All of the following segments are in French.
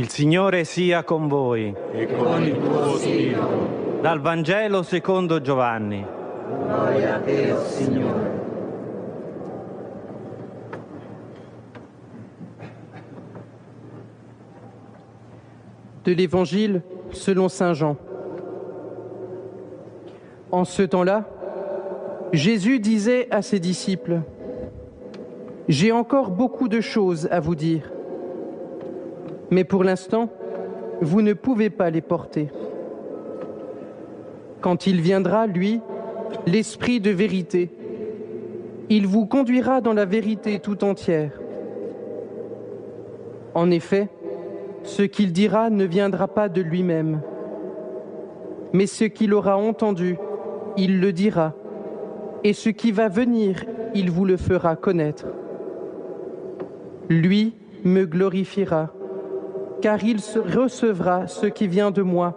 Il Signore sia con voi. E con il tuo spirito. Dal Vangelo secondo Giovanni. Gloria a te, o Signore. De l'Évangile selon saint Jean. En ce temps-là, Jésus disait à ses disciples : « J'ai encore beaucoup de choses à vous dire, mais pour l'instant, vous ne pouvez pas les porter. Quand il viendra, lui, l'Esprit de vérité, il vous conduira dans la vérité tout entière. En effet, ce qu'il dira ne viendra pas de lui-même, mais ce qu'il aura entendu, il le dira, et ce qui va venir, il vous le fera connaître. Lui me glorifiera, car il recevra ce qui vient de moi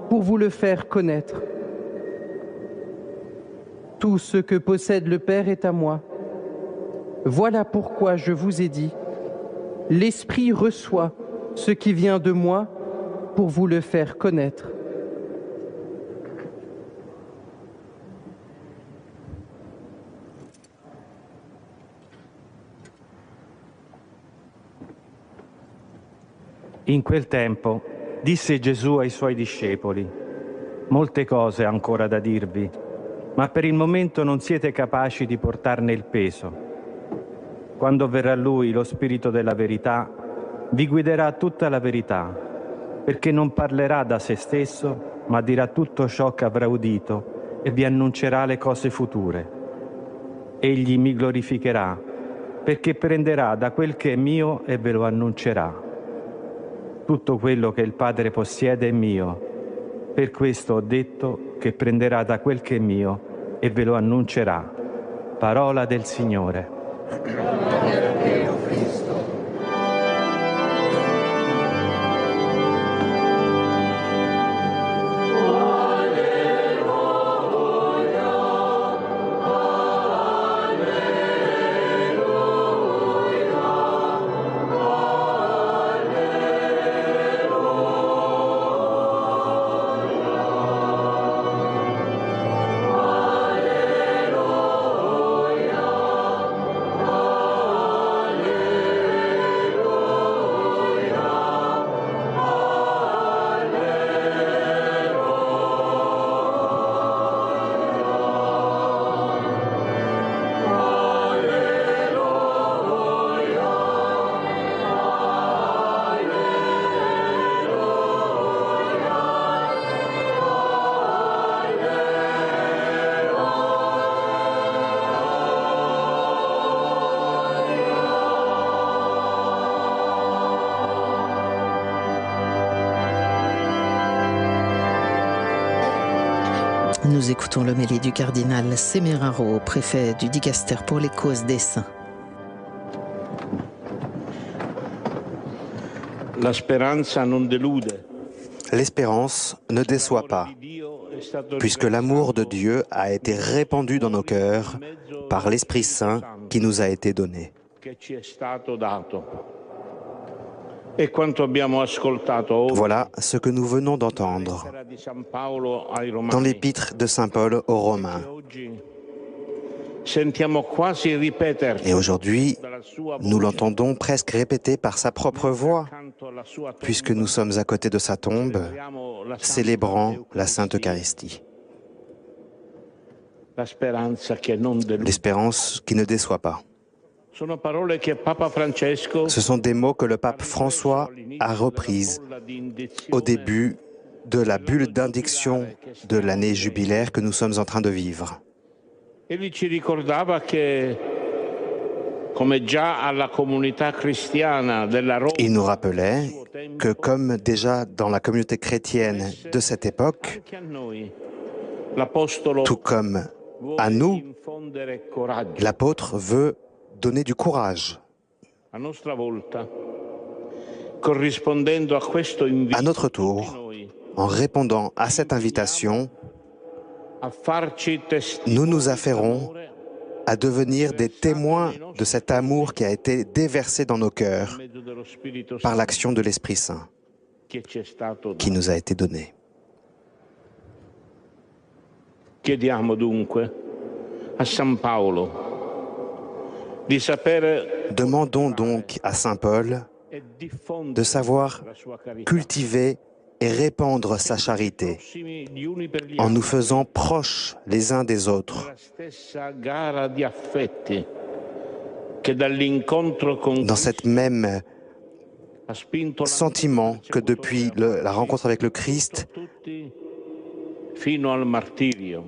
pour vous le faire connaître. Tout ce que possède le Père est à moi. Voilà pourquoi je vous ai dit, l'Esprit reçoit ce qui vient de moi pour vous le faire connaître. In quel tempo disse Gesù ai suoi discepoli: molte cose ho ancora da dirvi, ma per il momento non siete capaci di portarne il peso. Quando verrà Lui, lo Spirito della verità, vi guiderà a tutta la verità, perché non parlerà da se stesso, ma dirà tutto ciò che avrà udito e vi annuncerà le cose future. Egli mi glorificherà, perché prenderà da quel che è mio e ve lo annuncerà. Tutto quello che il Padre possiede è mio. Per questo ho detto che prenderà da quel che è mio e ve lo annuncerà. Parola del Signore. Gloria a te, o Cristo. Nous écoutons l'homélie du cardinal Semeraro, préfet du Dicaster pour les causes des saints. L'espérance ne déçoit pas, puisque l'amour de Dieu a été répandu dans nos cœurs par l'Esprit Saint qui nous a été donné. Voilà ce que nous venons d'entendre dans l'épître de Saint Paul aux Romains. Et aujourd'hui, nous l'entendons presque répéter par sa propre voix, puisque nous sommes à côté de sa tombe, célébrant la Sainte Eucharistie. L'espérance qui ne déçoit pas. Ce sont des mots que le pape François a reprises au début de la bulle d'indiction de l'année jubilaire que nous sommes en train de vivre. Il nous rappelait que comme déjà dans la communauté chrétienne de cette époque, tout comme à nous, l'apôtre veut donner du courage. À notre tour, en répondant à cette invitation, nous nous affairons à devenir des témoins de cet amour qui a été déversé dans nos cœurs par l'action de l'Esprit Saint. qui nous a été donné. Chiediamo dunque a San Paolo di sapere Demandons donc à Saint Paul e de diffondere savoir la sua carità cultiver et répandre sa charité prossimi gli uni per gli en nous altri, faisant proches les uns des autres la stessa gara di affetti che dall'incontro con dans cette même ha spinto sentiment que depuis la rencontre avec le Christ tutti fino al martirio.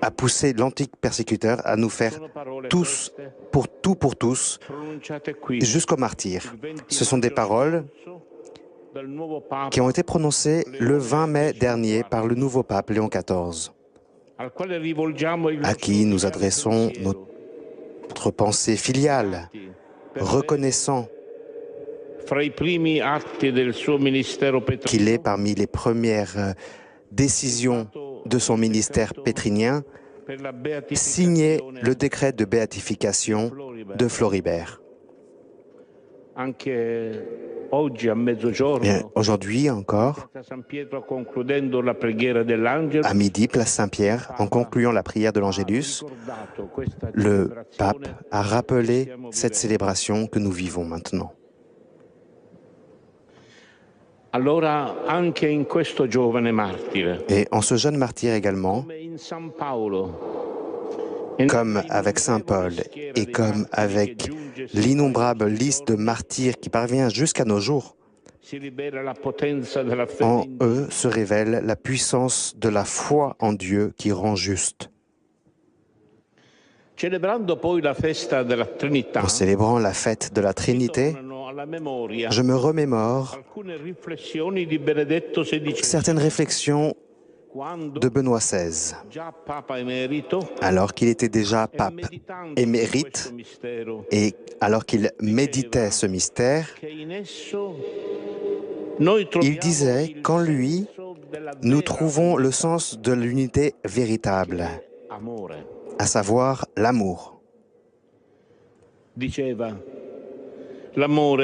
a poussé l'antique persécuteur à nous faire Sono parole tous, queste pour tous, pronunciate qui jusqu'au martyr. il 20 Ce sont des maggio paroles scorso dal nuovo Papa, qui ont été prononcées le 20 mai dernier par le nouveau pape Léon XIV, al quale rivolgiamo il à nostro qui nous filiale adressons pensiero, notre pensée filiale, reconnaissant fra i primi atti del suo ministero qu'il est petrino parmi les premières décisions de son ministère pétrinien, per la signé beatificazione le décret de béatification de Floribert. anche oggi a mezzogiorno. Bien, aujourd'hui encore, Piazza San Pietro, concludendo la preghiera dell'Angelo, à midi, place Saint-Pierre, en concluant la prière de l'Angélus, ricordato questa le celebrazione pape a rappelé stiamo cette vivendo. célébration que nous vivons maintenant. Allora, anche in questo giovane martire, Et en ce jeune martyr également, come in San Paolo, comme avec Saint Paul et comme avec l'innombrable liste de martyrs qui parvient jusqu'à nos jours, si rivela la potenza della fede en in Dio. eux se révèle la puissance de la foi en Dieu qui rend juste. Celebrando poi la festa della Trinità, En célébrant la fête de la Trinité, tornano alla memoria je me remémore alcune riflessioni di Benedetto XVI, certaines réflexions quando, de Benoît XVI, già Papa emerito, alors qu'il était déjà e pape meditando émérite questo mistero, et alors qu'il méditait ce mystère, che in esso noi troviamo il disait il qu'en lui, senso della nous vera trouvons le sens de l'unité véritable, amore. à savoir l'amour. Diceva, l'amore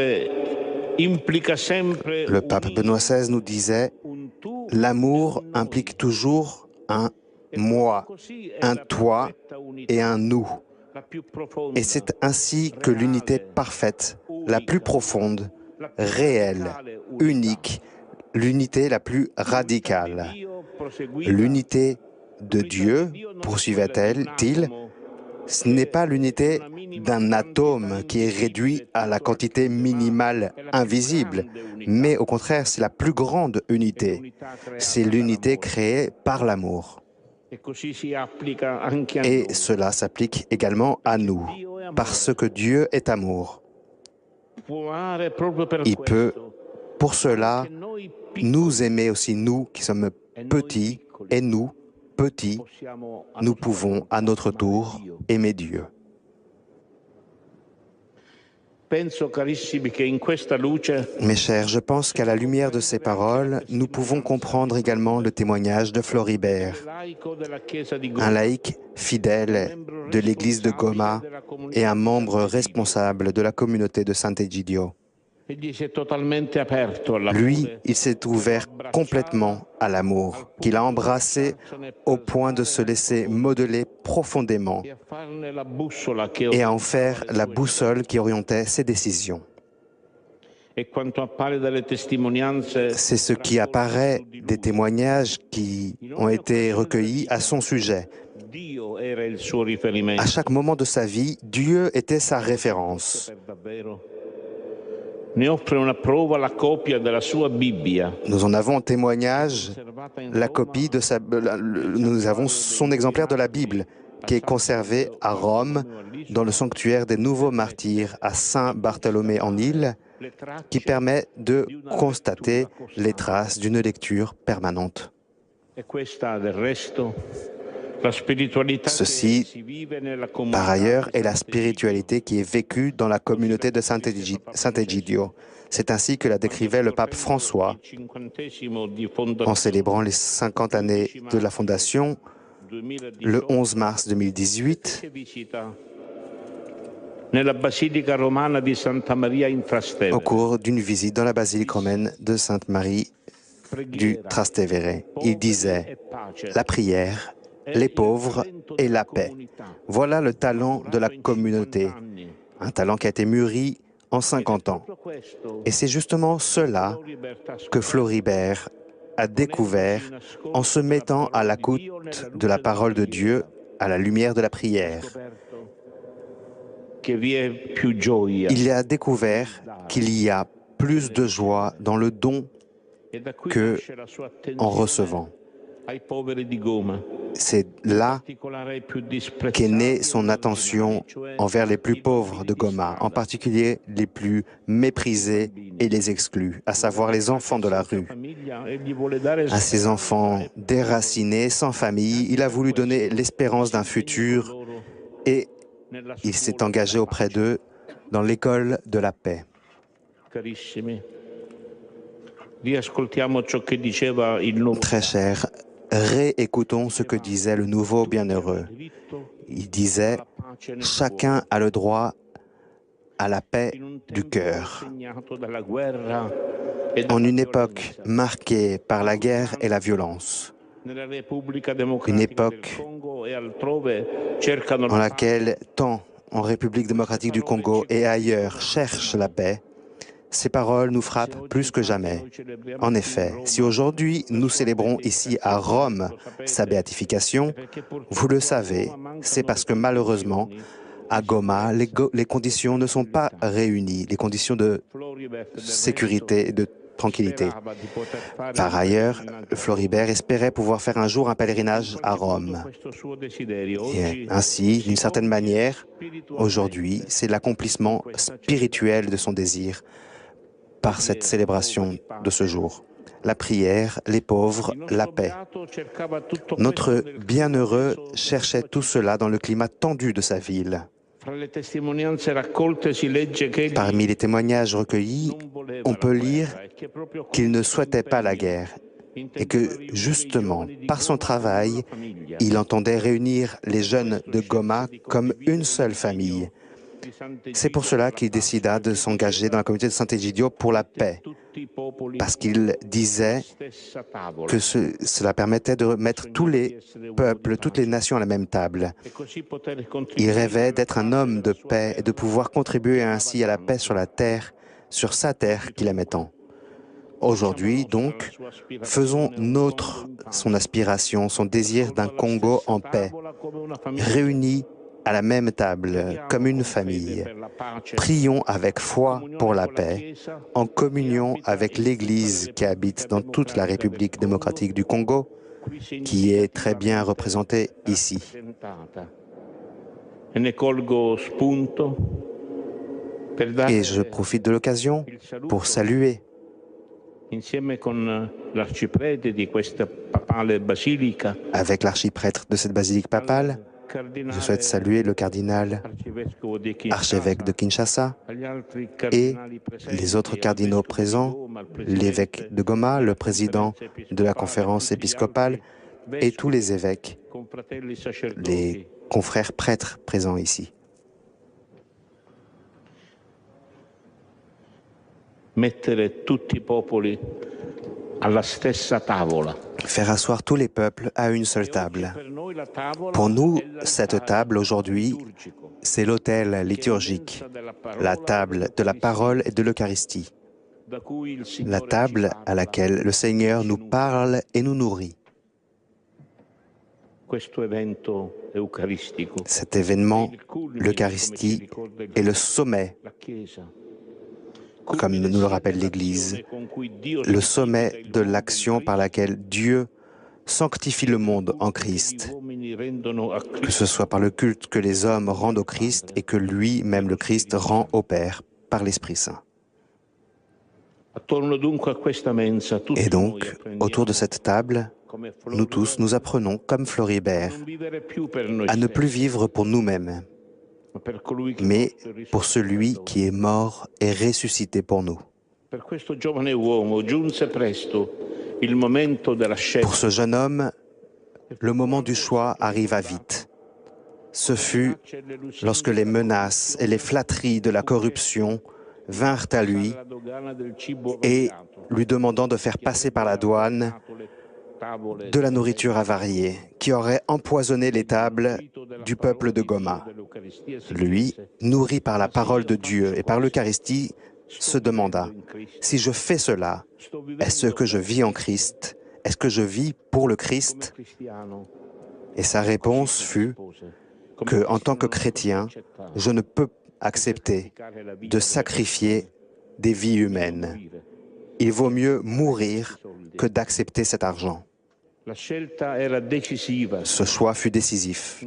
implica sempre Le pape Benoît XVI nous disait, un tu, l'amour implique toujours un moi, così è un la toi perfetta unità, et un nous. la più profonda, Et c'est ainsi que l'unité parfaite, la plus profonde, réelle, unique, l'unité la plus radicale, Dio proseguiva, l'unité de Dieu, poursuivait-il, ce n'est pas l'unité d'un atome qui est réduit à la quantité minimale invisible, mais au contraire, c'est la plus grande unité. C'est l'unité créée par l'amour. e così si applica anche a Et noi. cela s'applique également à nous, parce que Dieu est amour. Può amare proprio per Il peut, questo, pour cela, che noi piccoli nous aimer aussi, nous qui sommes petits, et nous, petits, possiamo a nous nostro pouvons modo à notre amare tour Dio. aimer Dieu. Penso, carissimi, che in questa luce Mes chers, je pense qu'à la lumière de ces paroles, nous pouvons comprendre également le témoignage de Floribert, laico della Chiesa di un Goma, laïc fidèle de l'église de Goma et un membre responsable de la communauté de Sant'Egidio. egli si è totalmente aperto Lui, all'amore, il s'est ouvert complètement à l'amour, qu'il a embrassé au point de se laisser modeler profondément e a farne la bussola che et à en faire la boussole qui orientait ses décisions. e quanto appare dalle testimonianze C'est ce qui apparaît des témoignages qui ont été recueillis à son sujet. Dio era il suo riferimento À chaque moment de sa vie, Dieu était sa référence. per davvero. Ne offre una prova la copia della sua Bibbia, Nous en avons en témoignage conservata in la Roma, copie de nous avons son exemplaire de la Bible qui est conservé à Rome dans le sanctuaire des nouveaux martyrs à Saint-Bartholomé-en-Île, le tracce qui permet de constater les traces d'une lecture permanente. e questa del resto la spiritualità Ceci, che si vive nella comunità par ailleurs, di est la spiritualité qui est vécue dans la communauté de Sant'Egidio. C'est ainsi que la décrivait le pape François il 50° di en fondazione célébrant les 50 années de la fondation 2018 le 11 mars 2018 che visita nella basilica romana di Santa Maria in Trastevere. au cours d'une visite dans la basilique romaine de Sainte-Marie du Trastevere. Il disait « La prière, les pauvres et la paix. Voilà le talent de la communauté, un talent qui a été mûri en 50 ans. Et c'est justement cela que Floribert a découvert en se mettant à l'écoute de la parole de Dieu à la lumière de la prière. Il a découvert qu'il y a plus de joie dans le don qu'en recevant. C'est là qu'est née son attention envers les plus pauvres de Goma, en particulier les plus méprisés et les exclus, à savoir les enfants de la rue. À ces enfants déracinés, sans famille, il a voulu donner l'espérance d'un futur et il s'est engagé auprès d'eux dans l'école de la paix. Très cher, réécoutons ce que disait le nouveau bienheureux. Il disait « Chacun a le droit à la paix du cœur ». En une époque marquée par la guerre et la violence, une époque en laquelle tant en République démocratique du Congo et ailleurs cherchent la paix, ces paroles nous frappent plus que jamais. En effet, si aujourd'hui nous célébrons ici à Rome sa béatification, vous le savez, c'est parce que malheureusement, à Goma, les conditions ne sont pas réunies, les conditions de sécurité et de tranquillité. Par ailleurs, Floribert espérait pouvoir faire un jour un pèlerinage à Rome. Et ainsi, d'une certaine manière, aujourd'hui, c'est l'accomplissement spirituel de son désir par cette célébration de ce jour. La prière, les pauvres, la paix. Notre bienheureux cherchait tout cela dans le climat tendu de sa ville. Parmi les témoignages recueillis, on peut lire qu'il ne souhaitait pas la guerre et que, justement, par son travail, il entendait réunir les jeunes de Goma comme une seule famille. C'est pour cela qu'il décida de s'engager dans la communauté de Sant'Egidio pour la paix, parce qu'il disait que cela permettait de mettre tous les peuples, toutes les nations à la même table. Il rêvait d'être un homme de paix et de pouvoir contribuer ainsi à la paix sur la terre, sur sa terre qu'il aimait tant. Aujourd'hui, donc, faisons nôtre son aspiration, son désir d'un Congo en paix, réunis à la même table, comme une famille. Prions avec foi pour la paix, en communion avec l'Église qui habite dans toute la République démocratique du Congo, qui est très bien représentée ici. Et je profite de l'occasion pour saluer avec l'archiprêtre de cette basilique papale. Je souhaite saluer le cardinal archevêque de Kinshasa et les autres cardinaux présents, l'évêque de Goma, le président de la conférence épiscopale et tous les évêques, les confrères prêtres présents ici. Faire asseoir tous les peuples à une seule table. Pour nous, cette table aujourd'hui, c'est l'autel liturgique, la table de la parole et de l'Eucharistie, la table à laquelle le Seigneur nous parle et nous nourrit. Cet événement, l'Eucharistie, est le sommet, comme nous le rappelle l'Église, le sommet de l'action par laquelle Dieu sanctifie le monde en Christ, que ce soit par le culte que les hommes rendent au Christ et que lui-même, le Christ, rend au Père par l'Esprit Saint. Et donc, autour de cette table, nous tous, nous apprenons, comme Floribert, à ne plus vivre pour nous-mêmes, mais pour celui qui est mort et ressuscité pour nous. Pour ce jeune homme, le moment du choix arriva vite. Ce fut lorsque les menaces et les flatteries de la corruption vinrent à lui et lui demandant de faire passer par la douane de la nourriture avariée qui aurait empoisonné les tables du peuple de Goma. Lui, nourri par la parole de Dieu et par l'Eucharistie, se demanda, « Si je fais cela, est-ce que je vis en Christ? Est-ce que je vis pour le Christ ?» Et sa réponse fut que, en tant que chrétien, je ne peux accepter de sacrifier des vies humaines. Il vaut mieux mourir que d'accepter cet argent. Ce choix fut décisif.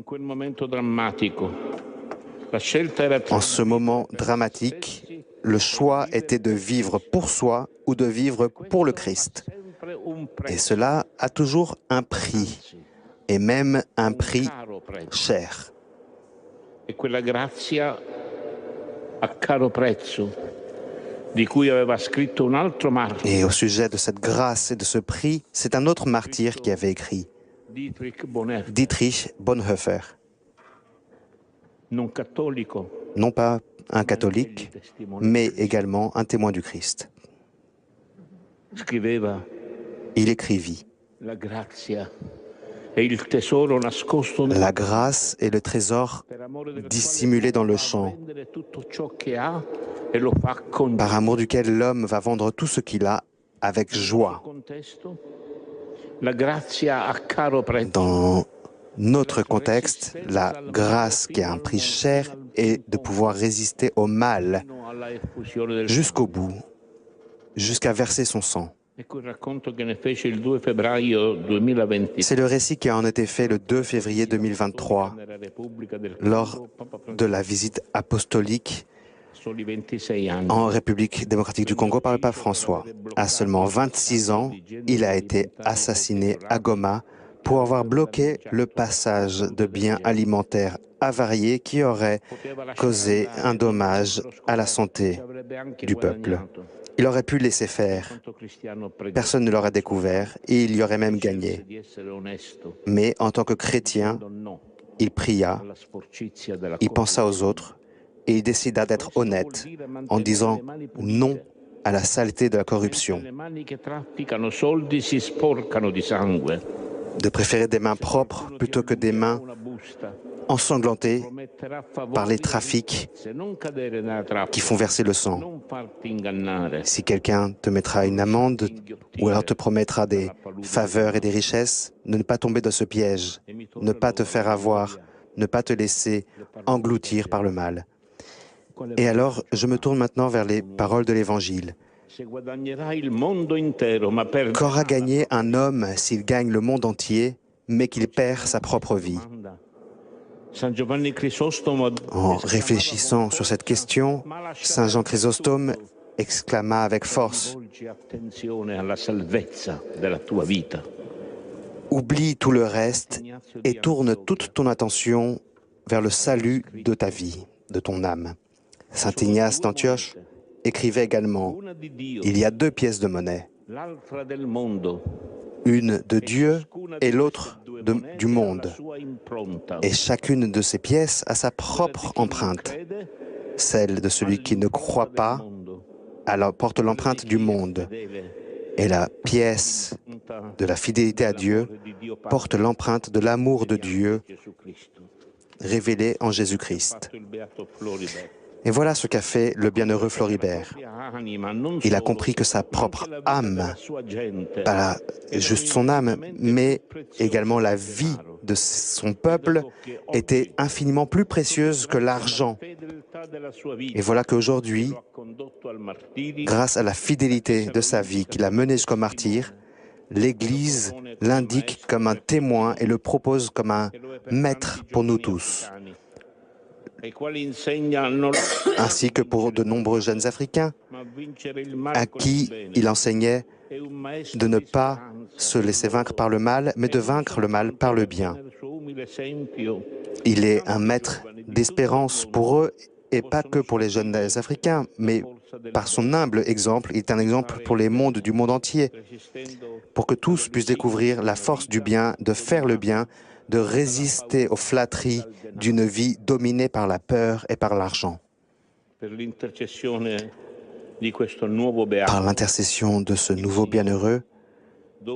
En ce moment dramatique, le choix était de vivre pour soi ou de vivre pour le Christ. Et cela a toujours un prix, et même un prix cher. Et au sujet de cette grâce et de ce prix, c'est un autre martyr qui avait écrit, Dietrich Bonhoeffer. Non pas un catholique, mais également un témoin du Christ. Il écrivit, la grâce est le trésor dissimulé dans le champ, par amour duquel l'homme va vendre tout ce qu'il a avec joie. Dans notre contexte, la grâce qui a un prix cher est de pouvoir résister au mal jusqu'au bout, jusqu'à verser son sang. C'est le récit qui en a été fait le 2 février 2023 lors de la visite apostolique en République démocratique du Congo par le pape François. À seulement 26 ans, il a été assassiné à Goma pour avoir bloqué le passage de biens alimentaires avariés qui auraient causé un dommage à la santé du peuple. Il aurait pu laisser faire. Personne ne l'aurait découvert et il y aurait même gagné. Mais en tant que chrétien, il pria, il pensa aux autres et il décida d'être honnête en disant non à la saleté de la corruption, de préférer des mains propres plutôt que des mains ensanglantées par les trafics qui font verser le sang. Si quelqu'un te mettra une amende ou alors te promettra des faveurs et des richesses, ne pas tomber dans ce piège, ne pas te faire avoir, ne pas te laisser engloutir par le mal. Et alors, je me tourne maintenant vers les paroles de l'Évangile. Qu'aura gagné un homme s'il gagne le monde entier, mais qu'il perd sa propre vie? En réfléchissant sur cette question, Saint Jean Chrysostome exclama avec force, « Oublie tout le reste et tourne toute ton attention vers le salut de ta vie, de ton âme. » Saint Ignace d'Antioche écrivait également, « Il y a deux pièces de monnaie, une de Dieu et l'autre du monde. Et chacune de ces pièces a sa propre empreinte. Celle de celui qui ne croit pas porte l'empreinte du monde. Et la pièce de la fidélité à Dieu porte l'empreinte de l'amour de Dieu révélé en Jésus-Christ. » Et voilà ce qu'a fait le bienheureux Floribert. Il a compris que sa propre âme, pas juste son âme, mais également la vie de son peuple était infiniment plus précieuse que l'argent. Et voilà qu'aujourd'hui, grâce à la fidélité de sa vie qu'il a menée jusqu'au martyr, l'Église l'indique comme un témoin et le propose comme un maître pour nous tous, ainsi que pour de nombreux jeunes Africains à qui il enseignait de ne pas se laisser vaincre par le mal, mais de vaincre le mal par le bien. Il est un maître d'espérance pour eux, et pas que pour les jeunes Africains, mais par son humble exemple, il est un exemple pour les mondes du monde entier, pour que tous puissent découvrir la force du bien, de faire le bien, de résister aux flatteries d'une vie dominée par la peur et par l'argent. par l'intercession de ce nouveau bienheureux,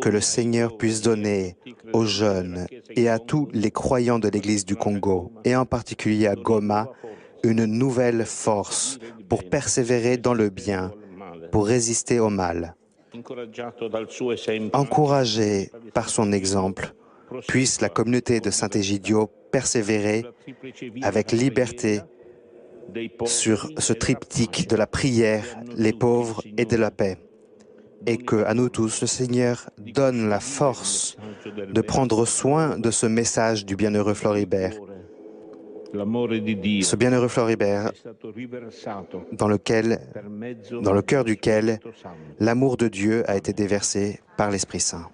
que le Seigneur puisse donner aux jeunes et à tous les croyants de l'Église du Congo, et en particulier à Goma, une nouvelle force pour persévérer dans le bien, pour résister au mal. Encouragé par son exemple, puisse la communauté de Saint-Égidio persévérer avec liberté sur ce triptyque de la prière, les pauvres et de la paix. Et que, à nous tous, le Seigneur donne la force de prendre soin de ce message du bienheureux Floribert. Ce bienheureux Floribert dans le cœur duquel l'amour de Dieu a été déversé par l'Esprit Saint.